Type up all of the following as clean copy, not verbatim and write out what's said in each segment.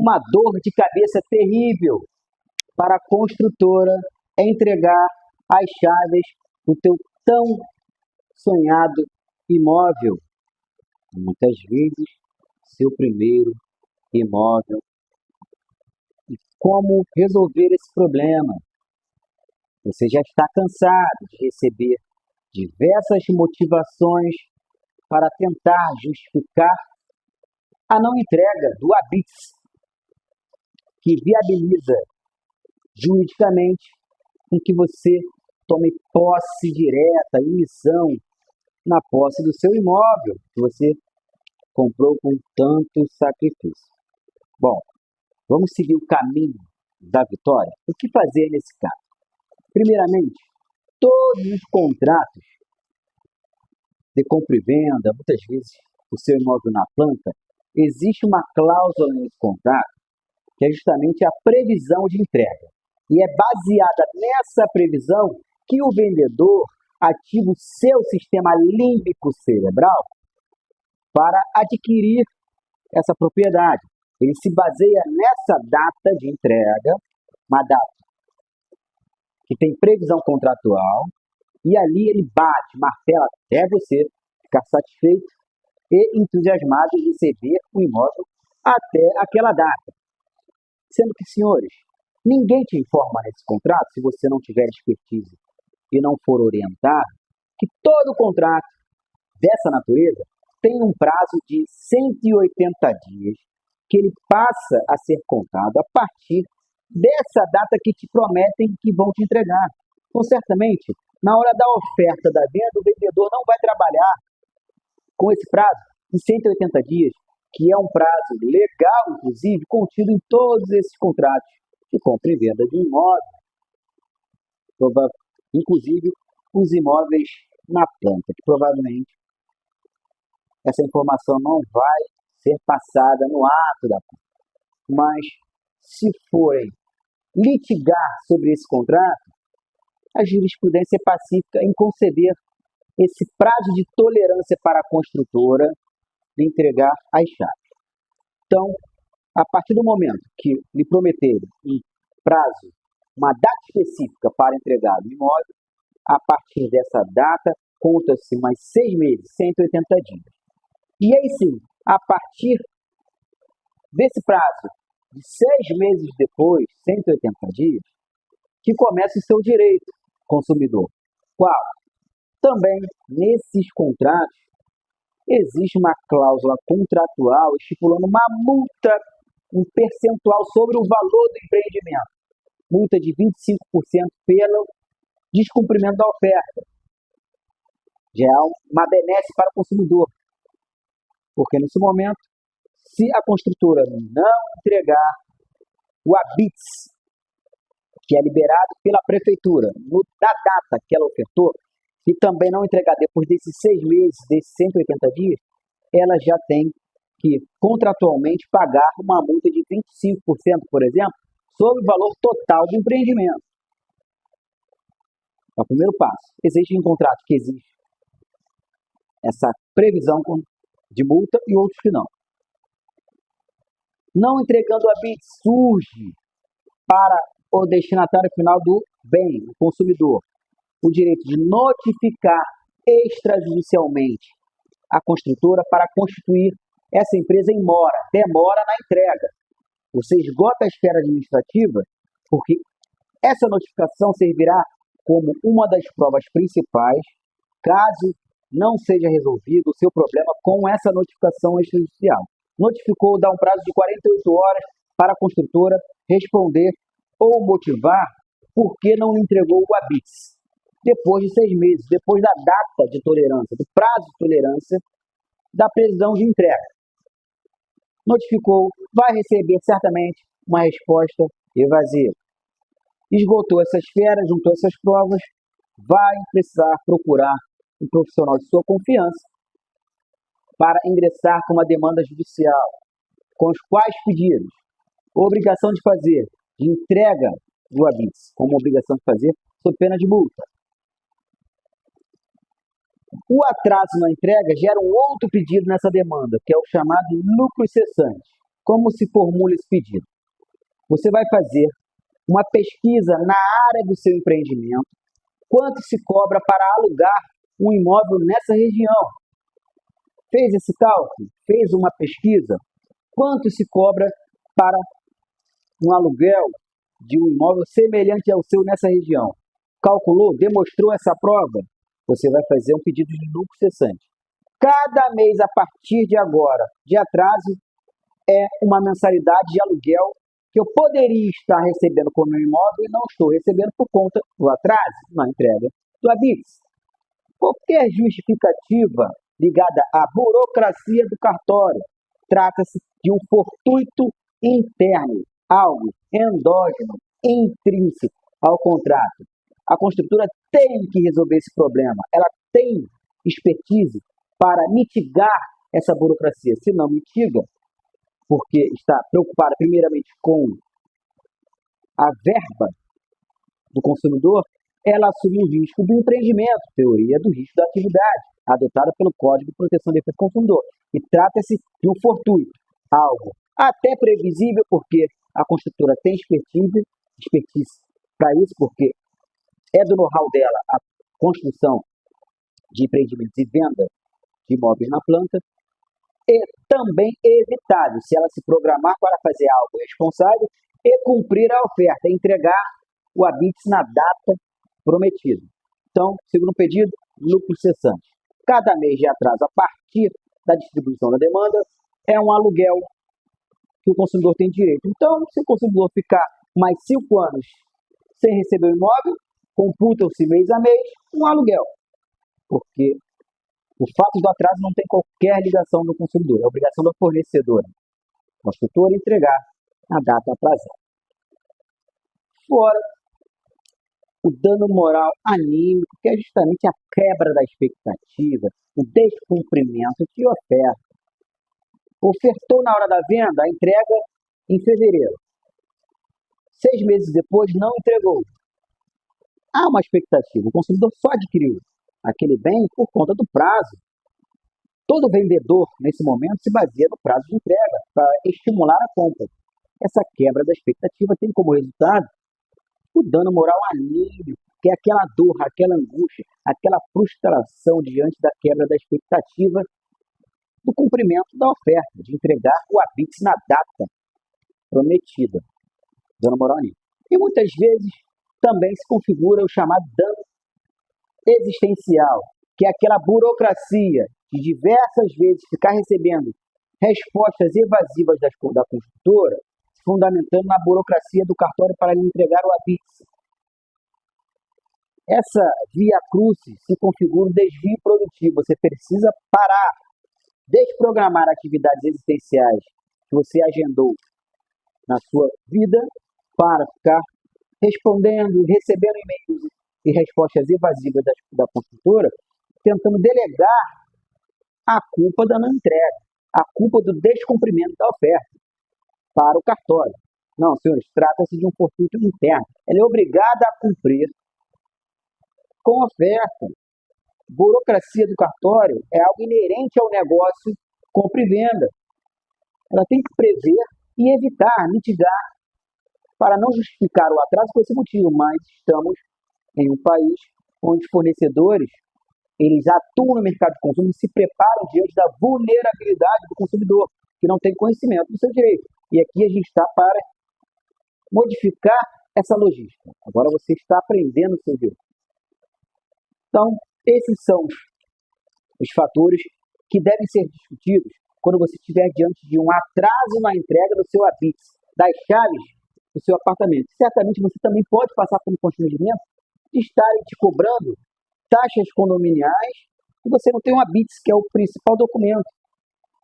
uma dor de cabeça terrível para a construtora entregar as chaves do teu tão sonhado imóvel. Muitas vezes, seu primeiro imóvel. E como resolver esse problema? Você já está cansado de receber diversas motivações para tentar justificar a não entrega do habite, que viabiliza juridicamente com que você tome posse direta e missão na posse do seu imóvel, que você comprou com tanto sacrifício. Bom, vamos seguir o caminho da vitória? O que fazer nesse caso? Primeiramente, todos os contratos de compra e venda, muitas vezes o seu imóvel na planta, existe uma cláusula nesse contrato que é justamente a previsão de entrega. E é baseada nessa previsão que o vendedor ativa o seu sistema límbico cerebral para adquirir essa propriedade. Ele se baseia nessa data de entrega, uma data que tem previsão contratual, e ali ele bate, martela até você ficar satisfeito e entusiasmado em receber o imóvel até aquela data. Sendo que, senhores, ninguém te informa nesse contrato, se você não tiver expertise e não for orientado, que todo contrato dessa natureza tem um prazo de 180 dias que ele passa a ser contado a partir dessa data que te prometem que vão te entregar. Então, certamente, na hora da oferta da venda, o vendedor não vai trabalhar com esse prazo de 180 dias, que é um prazo legal, inclusive, contido em todos esses contratos de compra e venda de imóvel, inclusive os imóveis na planta, que provavelmente essa informação não vai ser passada no ato da planta. Mas, se forem litigar sobre esse contrato, a jurisprudência é pacífica em conceder esse prazo de tolerância para a construtora de entregar as chaves. Então, a partir do momento que lhe prometerem um prazo, uma data específica para entregar o imóvel, a partir dessa data, conta-se mais 6 meses, 180 dias. E aí sim, a partir desse prazo de 6 meses depois, 180 dias, que começa o seu direito consumidor. Qual? Também, nesses contratos, existe uma cláusula contratual estipulando uma multa, um percentual sobre o valor do empreendimento. Multa de 25% pelo descumprimento da oferta. Já é uma benesse para o consumidor. Porque, nesse momento, se a construtora não entregar o habite, que é liberado pela prefeitura, da data que ela ofertou, e também não entregar depois desses 6 meses, desses 180 dias, ela já tem que contratualmente pagar uma multa de 25%, por exemplo, sobre o valor total do empreendimento. É o primeiro passo. Existe um contrato que existe essa previsão de multa e outros que não. Não entregando o habite, surge para o destinatário final do bem, o consumidor, o direito de notificar extrajudicialmente a construtora para constituir essa empresa em mora, demora na entrega. Você esgota a esfera administrativa, porque essa notificação servirá como uma das provas principais, caso não seja resolvido o seu problema com essa notificação extrajudicial. Notificou, dá um prazo de 48 horas para a construtora responder ou motivar por que não entregou o habite. Depois de 6 meses, depois da data de tolerância, do prazo de tolerância da previsão de entrega. Notificou, vai receber certamente uma resposta evasiva. Esgotou essa esfera, juntou essas provas, vai precisar procurar um profissional de sua confiança para ingressar com uma demanda judicial, com os quais pedidos, obrigação de fazer, de entrega do habite, como obrigação de fazer, sob pena de multa. O atraso na entrega gera um outro pedido nessa demanda, que é o chamado lucro cessante. Como se formula esse pedido? Você vai fazer uma pesquisa na área do seu empreendimento, quanto se cobra para alugar um imóvel nessa região. Fez esse cálculo? Fez uma pesquisa? Quanto se cobra para um aluguel de um imóvel semelhante ao seu nessa região? Calculou? Demonstrou essa prova? Você vai fazer um pedido de lucro cessante. Cada mês, a partir de agora, de atraso, é uma mensalidade de aluguel que eu poderia estar recebendo como meu imóvel e não estou recebendo por conta do atraso na entrega do Habite-se. Qualquer justificativa ligada à burocracia do cartório trata-se de um fortuito interno, algo endógeno, intrínseco ao contrato. A construtora tem que resolver esse problema, ela tem expertise para mitigar essa burocracia. Se não mitiga, porque está preocupada primeiramente com a verba do consumidor, ela assume o risco do empreendimento, teoria do risco da atividade, adotada pelo Código de Proteção e Defesa do Consumidor. E trata-se de um fortuito, algo até previsível, porque a construtora tem expertise para isso, porque é do know-how dela a construção de empreendimentos e venda de imóveis na planta, e também é evitável se ela se programar para fazer algo responsável e cumprir a oferta, entregar o Habite-se na data prometida. Então, segundo pedido, lucro cessante. Cada mês de atraso a partir da distribuição da demanda é um aluguel que o consumidor tem direito. Então, se o consumidor ficar mais 5 anos sem receber o imóvel, computa-se mês a mês um aluguel, porque o fato do atraso não tem qualquer ligação do consumidor, é obrigação da fornecedora, construtora, entregar na data atrasada. Fora o dano moral anímico, que é justamente a quebra da expectativa, o descumprimento de oferta. Ofertou na hora da venda a entrega em fevereiro. 6 meses depois não entregou. Há uma expectativa, o consumidor só adquiriu aquele bem por conta do prazo. Todo vendedor, nesse momento, se baseia no prazo de entrega para estimular a compra. Essa quebra da expectativa tem como resultado o dano moral anímico, que é aquela dor, aquela angústia, aquela frustração diante da quebra da expectativa do cumprimento da oferta, de entregar o Habite-se na data prometida. Dano moral anímico. E muitas vezes também se configura o chamado dano existencial, que é aquela burocracia de diversas vezes ficar recebendo respostas evasivas da construtora, fundamentando na burocracia do cartório para lhe entregar o Habite-se. Essa via crucis se configura um desvio produtivo. Você precisa parar, desprogramar atividades existenciais que você agendou na sua vida para ficar respondendo, recebendo e-mails e respostas evasivas da construtora, tentando delegar a culpa da não entrega, a culpa do descumprimento da oferta para o cartório. Não, senhores, trata-se de um fortuito interno. Ela é obrigada a cumprir com a oferta. Burocracia do cartório é algo inerente ao negócio compra e venda. Ela tem que prever e evitar, mitigar, para não justificar o atraso por esse motivo, mas estamos em um país onde os fornecedores eles atuam no mercado de consumo e se preparam diante da vulnerabilidade do consumidor, que não tem conhecimento do seu direito. E aqui a gente está para modificar essa logística. Agora você está aprendendo o seu direito. Então, esses são os fatores que devem ser discutidos quando você estiver diante de um atraso na entrega do seu Habite-se, das chaves do seu apartamento. Certamente você também pode passar por um constrangimento de estarem te cobrando taxas condominiais e você não tem um Habite-se, que é o principal documento.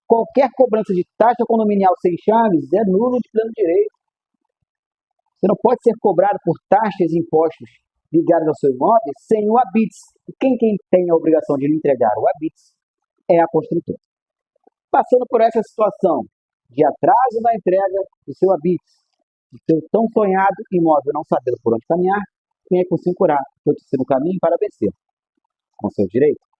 Qualquer cobrança de taxa condominial sem chaves é nulo de pleno direito. Você não pode ser cobrado por taxas e impostos ligados ao seu imóvel sem o Habite-se. E quem tem a obrigação de lhe entregar o Habite-se é a construtora. Passando por essa situação de atraso na entrega do seu Habite-se, do seu tão sonhado imóvel não sabendo por onde caminhar, venha com 5 que eu te ensino o caminho para vencer com seu direito.